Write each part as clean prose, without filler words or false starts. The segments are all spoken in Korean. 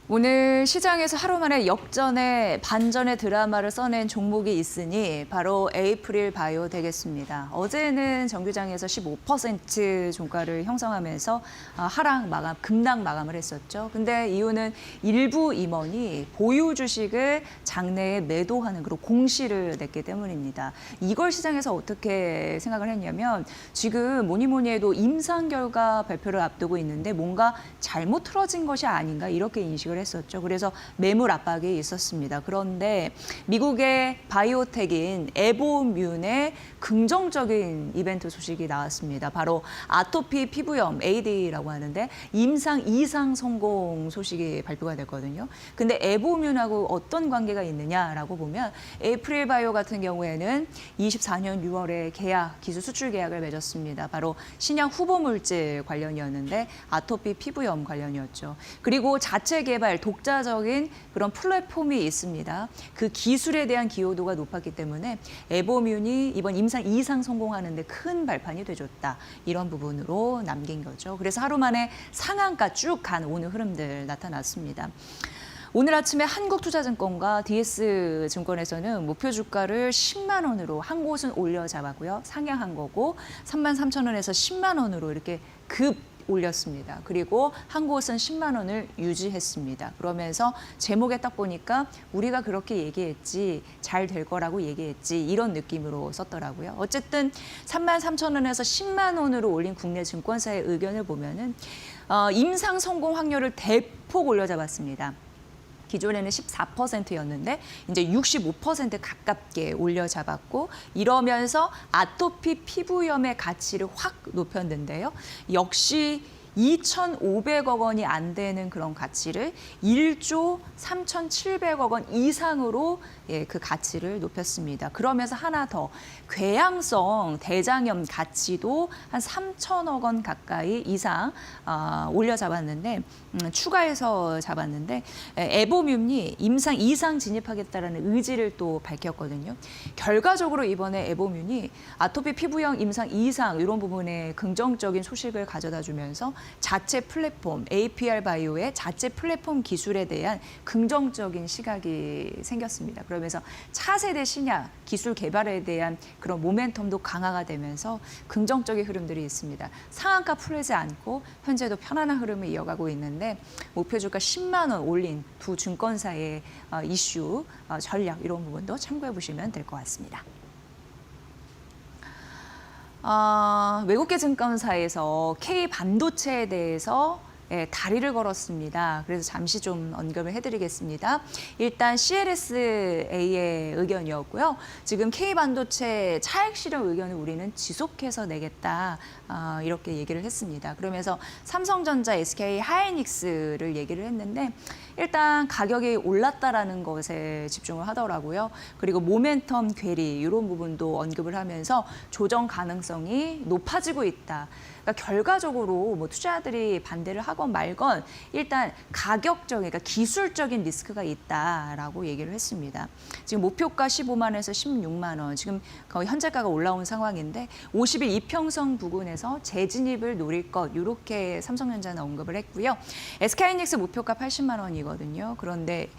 오늘 시장에서 하루 만에 역전의 반전의 드라마를 써낸 종목이 있으니 바로 에이프릴 바이오 되겠습니다. 어제는 정규장에서 15% 종가를 형성하면서 급락 마감을 했었죠. 근데 이유는 일부 임원이 보유 주식을 장내에 매도하는 그런 공시를 냈기 때문입니다. 이걸 시장에서 어떻게 생각을 했냐면 지금 뭐니 해도 임상 결과 발표를 앞두고 있는데 뭔가 잘못 틀어진 것이 아닌가 이렇게 인식을 했었죠. 그래서 매물 압박이 있었습니다. 그런데 미국의 바이오텍인 에보뮌의 긍정적인 이벤트 소식이 나왔습니다. 바로 아토피 피부염 AD라고 하는데 임상 2상 성공 소식이 발표가 됐거든요. 근데 에보뮌하고 어떤 관계가 있느냐라고 보면 에이프릴 바이오 같은 경우에는 24년 6월에 기술 수출 계약을 맺었습니다. 바로 신약 후보 물질 관련이었는데 아토피 피부염 관련이었죠. 그리고 자체 개발 독자적인 그런 플랫폼이 있습니다. 그 기술에 대한 기여도가 높았기 때문에 에보뮌이 이번 임상 2상 성공하는데 큰 발판이 돼줬다. 이런 부분으로 남긴 거죠. 그래서 하루 만에 상한가 쭉 간 오늘 흐름들 나타났습니다. 오늘 아침에 한국투자증권과 DS증권에서는 목표 주가를 10만 원으로 한 곳은 올려 잡았고요. 상향한 거고 33,000원에서 10만 원으로 이렇게 올렸습니다. 그리고 한 곳은 10만 원을 유지했습니다. 그러면서 제목에 딱 보니까 우리가 그렇게 얘기했지, 잘 될 거라고 얘기했지 이런 느낌으로 썼더라고요. 어쨌든 33,000원에서 10만 원으로 올린 국내 증권사의 의견을 보면은 임상 성공 확률을 대폭 올려잡았습니다. 기존에는 14%였는데 이제 65% 가깝게 올려잡았고 이러면서 아토피 피부염의 가치를 확 높였는데요. 역시 2,500억 원이 안 되는 그런 가치를 1조 3,700억 원 이상으로 그 가치를 높였습니다. 그러면서 하나 더 궤양성 대장염 가치도 한 3,000억 원 가까이 이상 올려 잡았는데 추가해서 잡았는데 에보뮌이 임상 2상 진입하겠다라는 의지를 또 밝혔거든요. 결과적으로 이번에 에보뮌이 아토피 피부염 임상 2상 이런 부분에 긍정적인 소식을 가져다 주면서 자체 플랫폼, APR 바이오의 자체 플랫폼 기술에 대한 긍정적인 시각이 생겼습니다. 그러면서 차세대 신약 기술 개발에 대한 그런 모멘텀도 강화가 되면서 긍정적인 흐름들이 있습니다. 상한가 풀리지 않고 현재도 편안한 흐름을 이어가고 있는데 목표 주가 10만 원 올린 두 증권사의 이슈, 전략 이런 부분도 참고해 보시면 될 것 같습니다. 외국계 증권사에서 K 반도체에 대해서 다리를 걸었습니다. 그래서 잠시 좀 언급을 해드리겠습니다. 일단 CLSA의 의견이었고요. 지금 K반도체 차액 실현 의견을 우리는 지속해서 내겠다. 이렇게 얘기를 했습니다. 그러면서 삼성전자, SK 하이닉스를 얘기를 했는데 일단 가격이 올랐다라는 것에 집중을 하더라고요. 그리고 모멘텀 괴리 이런 부분도 언급을 하면서 조정 가능성이 높아지고 있다. 그러니까 결과적으로 뭐 투자자들이 반대를 하건 말건 일단 가격적인, 그러니까 기술적인 리스크가 있다라고 얘기를 했습니다. 지금 목표가 15만 원에서 16만 원, 지금 거의 현재가가 올라온 상황인데 50일 이평선 부근에서 재진입을 노릴 것 이렇게 삼성전자는 언급을 했고요. SK하이닉스 목표가 80만 원이거든요. 그런데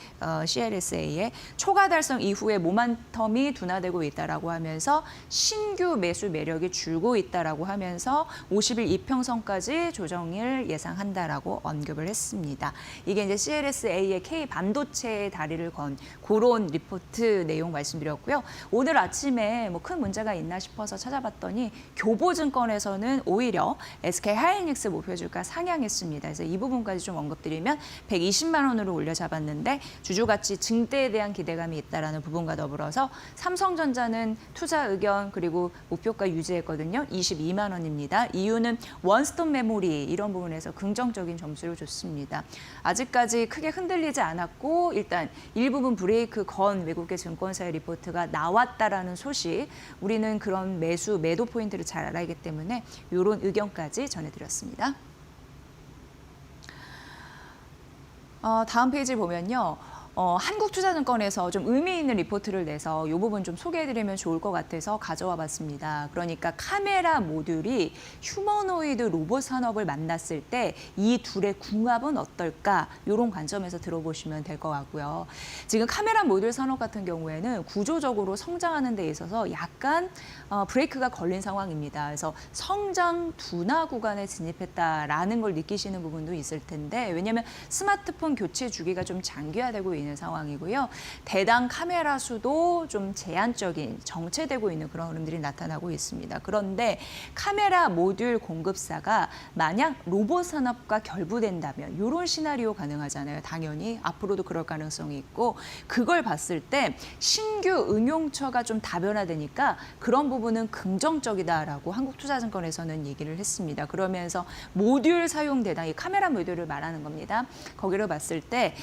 CLSA의 초과 달성 이후에 모멘텀이 둔화되고 있다라고 하면서 신규 매수 매력이 줄고 있다라고 하면서 50일 이평선까지 조정을 예상한다라고 언급을 했습니다. 이게 이제 CLSA의 K 반도체의 다리를 건 그런 리포트 내용 말씀드렸고요. 오늘 아침에 뭐 큰 문제가 있나 싶어서 찾아봤더니 교보증권에서는 오히려 SK 하이닉스 목표 주가 상향했습니다. 그래서 이 부분까지 좀 언급드리면 120만 원으로 올려 잡았는데 주주가치 증대에 대한 기대감이 있다라는 부분과 더불어서 삼성전자는 투자 의견 그리고 목표가 유지했거든요. 22만 원입니다. 이유는 원스톱 메모리 이런 부분에서 긍정적인 점수를 줬습니다. 아직까지 크게 흔들리지 않았고 일단 일부분 브레이크 건 외국계 증권사의 리포트가 나왔다라는 소식, 우리는 그런 매도 포인트를 잘 알아야기 때문에 이런 의견까지 전해드렸습니다. 다음 페이지 보면요. 한국투자증권에서 좀 의미 있는 리포트를 내서 이 부분 좀 소개해드리면 좋을 것 같아서 가져와 봤습니다. 그러니까 카메라 모듈이 휴머노이드 로봇 산업을 만났을 때 이 둘의 궁합은 어떨까? 이런 관점에서 들어보시면 될 것 같고요. 지금 카메라 모듈 산업 같은 경우에는 구조적으로 성장하는 데 있어서 약간 브레이크가 걸린 상황입니다. 그래서 성장 둔화 구간에 진입했다라는 걸 느끼시는 부분도 있을 텐데 왜냐하면 스마트폰 교체 주기가 좀 장기화되고 있는 상황이고요. 대당 카메라 수도 좀 제한적인 정체되고 있는 그런 흐름들이 나타나고 있습니다. 그런데 카메라 모듈 공급사가 만약 로봇 산업과 결부된다면 이런 시나리오 가능하잖아요. 당연히 앞으로도 그럴 가능성이 있고 그걸 봤을 때 신규 응용처가 좀 다변화되니까 그런 부분은 긍정적이다라고 한국투자증권에서는 얘기를 했습니다. 그러면서 모듈 사용 대당, 이 카메라 모듈을 말하는 겁니다. 거기를 봤을 때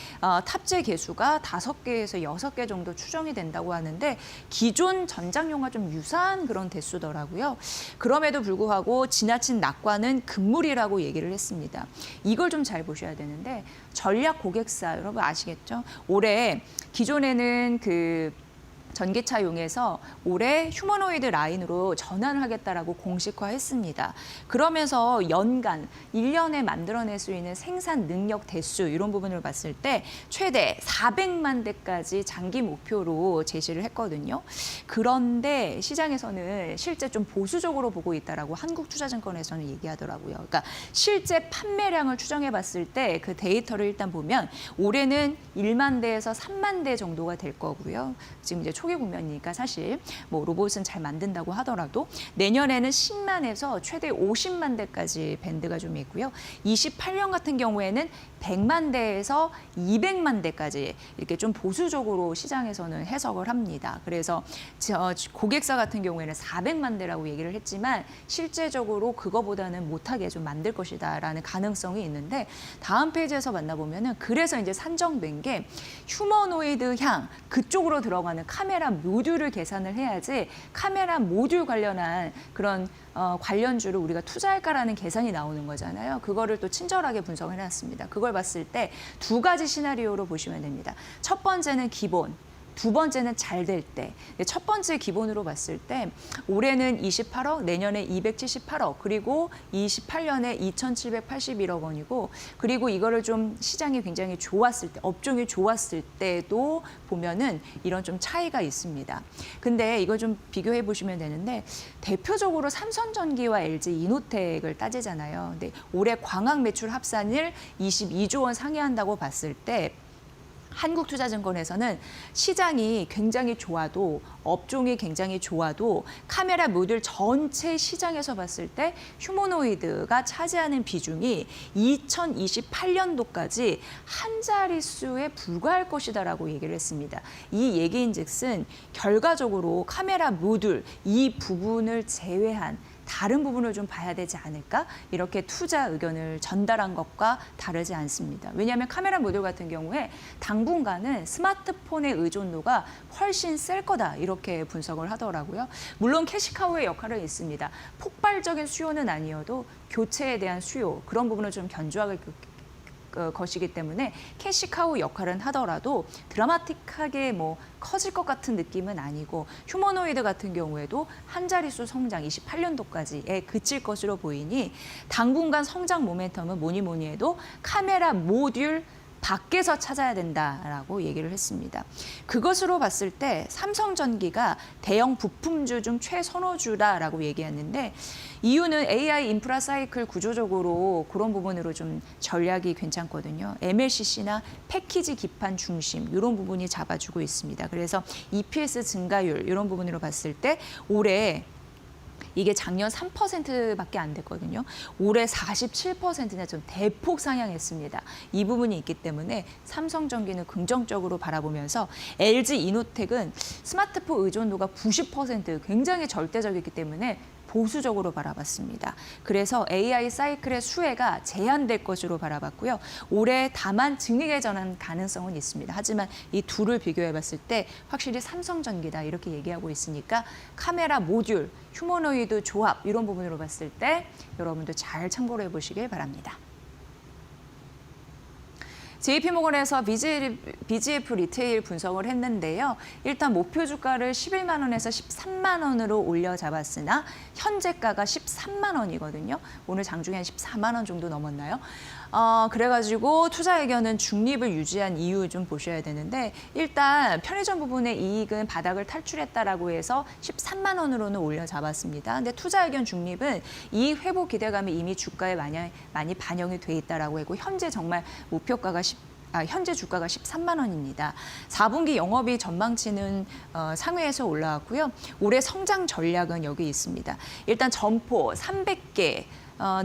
탑재 개수가 5개에서 6개 정도 추정이 된다고 하는데 기존 전장용과 좀 유사한 그런 대수더라고요. 그럼에도 불구하고 지나친 낙관은 금물이라고 얘기를 했습니다. 이걸 좀 잘 보셔야 되는데 전략 고객사 여러분 아시겠죠? 올해 기존에는 전기차용에서 올해 휴머노이드 라인으로 전환을 하겠다라고 공식화했습니다. 그러면서 연간 1년에 만들어낼 수 있는 생산 능력 대수 이런 부분을 봤을 때 최대 400만 대까지 장기 목표로 제시를 했거든요. 그런데 시장에서는 실제 좀 보수적으로 보고 있다라고 한국투자증권에서는 얘기하더라고요. 그러니까 실제 판매량을 추정해 봤을 때 그 데이터를 일단 보면 올해는 1만 대에서 3만 대 정도가 될 거고요. 지금 이제 초기 국면이니까 사실 뭐 로봇은 잘 만든다고 하더라도 내년에는 10만에서 최대 50만 대까지 밴드가 좀 있고요. 28년 같은 경우에는 100만 대에서 200만 대까지 이렇게 좀 보수적으로 시장에서는 해석을 합니다. 그래서 고객사 같은 경우에는 400만 대라고 얘기를 했지만 실제적으로 그거보다는 못하게 좀 만들 것이다라는 가능성이 있는데 다음 페이지에서 만나보면은 그래서 이제 산정된 게 휴머노이드 향 그쪽으로 들어가는 카메라 모듈을 계산을 해야지 카메라 모듈 관련한 그런 관련주를 우리가 투자할까라는 계산이 나오는 거잖아요. 그거를 또 친절하게 분석을 해놨습니다. 그걸 봤을 때 두 가지 시나리오로 보시면 됩니다. 첫 번째는 기본. 두 번째는 잘 될 때. 첫 번째 기본으로 봤을 때 올해는 28억, 내년에 278억, 그리고 28년에 2,781억 원이고 그리고 이거를 좀 시장이 굉장히 좋았을 때, 업종이 좋았을 때도 보면은 이런 좀 차이가 있습니다. 근데 이거 좀 비교해 보시면 되는데 대표적으로 삼성전기와 LG 이노텍을 따지잖아요. 근데 올해 광학 매출 합산을 22조 원 상회한다고 봤을 때 한국투자증권에서는 시장이 굉장히 좋아도 업종이 굉장히 좋아도 카메라 모듈 전체 시장에서 봤을 때 휴머노이드가 차지하는 비중이 2028년도까지 한 자릿수에 불과할 것이다라고 얘기를 했습니다. 이 얘기인즉슨 결과적으로 카메라 모듈 이 부분을 제외한 다른 부분을 좀 봐야 되지 않을까? 이렇게 투자 의견을 전달한 것과 다르지 않습니다. 왜냐하면 카메라 모듈 같은 경우에 당분간은 스마트폰의 의존도가 훨씬 셀 거다 이렇게 분석을 하더라고요. 물론 캐시카우의 역할은 있습니다. 폭발적인 수요는 아니어도 교체에 대한 수요 그런 부분을 좀 견조하게 것이기 때문에 캐시카우 역할은 하더라도 드라마틱하게 뭐 커질 것 같은 느낌은 아니고 휴머노이드 같은 경우에도 한 자릿수 성장 28년도까지에 그칠 것으로 보이니 당분간 성장 모멘텀은 뭐니 해도 카메라 모듈 밖에서 찾아야 된다라고 얘기를 했습니다. 그것으로 봤을 때 삼성전기가 대형 부품주 중 최선호주다라고 얘기했는데 이유는 AI 인프라 사이클 구조적으로 그런 부분으로 좀 전략이 괜찮거든요. MLCC나 패키지 기판 중심 이런 부분이 잡아주고 있습니다. 그래서 EPS 증가율 이런 부분으로 봤을 때 올해 이게 작년 3%밖에 안 됐거든요. 올해 47%나 좀 대폭 상향했습니다. 이 부분이 있기 때문에 삼성전기는 긍정적으로 바라보면서 LG 이노텍은 스마트폰 의존도가 90% 굉장히 절대적이기 때문에 보수적으로 바라봤습니다. 그래서 AI 사이클의 수혜가 제한될 것으로 바라봤고요. 올해 다만 증액에 전환 가능성은 있습니다. 하지만 이 둘을 비교해봤을 때 확실히 삼성전기다 이렇게 얘기하고 있으니까 카메라 모듈, 휴머노이드 조합 이런 부분으로 봤을 때 여러분도 잘 참고를 해보시길 바랍니다. JP모건에서 BGF 리테일 분석을 했는데요. 일단 목표 주가를 11만 원에서 13만 원으로 올려 잡았으나 현재가가 13만 원이거든요. 오늘 장중에 한 14만 원 정도 넘었나요? 그래가지고 투자 의견은 중립을 유지한 이유 좀 보셔야 되는데 일단 편의점 부분의 이익은 바닥을 탈출했다라고 해서 13만 원으로는 올려 잡았습니다. 근데 투자 의견 중립은 이익 회복 기대감이 이미 주가에 많이 반영이 돼 있다라고 했고 현재 정말 목표가가 현재 주가가 13만 원입니다. 4분기 영업이익 전망치는 상회에서 올라왔고요. 올해 성장 전략은 여기 있습니다. 일단 점포 300개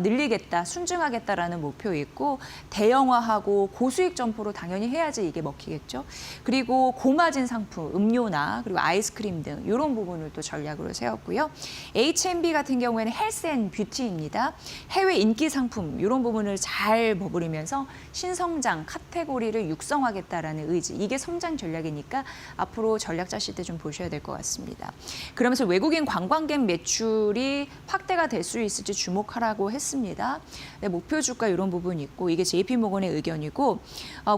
늘리겠다, 순증하겠다라는 목표 있고 대형화하고 고수익 점포로 당연히 해야지 이게 먹히겠죠. 그리고 고마진 상품, 음료나 그리고 아이스크림 등 이런 부분을 또 전략으로 세웠고요. H&B 같은 경우에는 헬스 앤 뷰티입니다. 해외 인기 상품 이런 부분을 잘 버무리면서 신성장 카테고리를 육성하겠다라는 의지. 이게 성장 전략이니까 앞으로 전략 짜실 때 좀 보셔야 될 것 같습니다. 그러면서 외국인 관광객 매출이 확대가 될 수 있을지 주목하라고 했습니다. 네, 목표 주가 이런 부분이 있고 이게 JP모건의 의견이고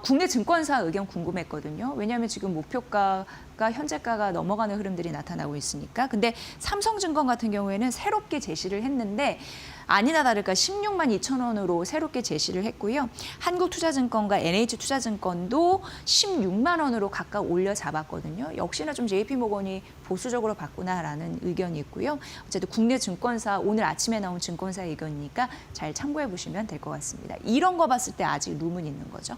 국내 증권사 의견 궁금했거든요. 왜냐하면 지금 목표가가 현재가가 넘어가는 흐름들이 나타나고 있으니까. 근데 삼성증권 같은 경우에는 새롭게 제시를 했는데 아니나 다를까 16만 2천 원으로 새롭게 제시를 했고요. 한국투자증권과 NH투자증권도 16만 원으로 각각 올려 잡았거든요. 역시나 좀 JP모건이 보수적으로 봤구나라는 의견이 있고요. 어쨌든 국내 증권사 오늘 아침에 나온 증권사 의견이니까 잘 참고해 보시면 될 것 같습니다. 이런 거 봤을 때 아직 룸은 있는 거죠.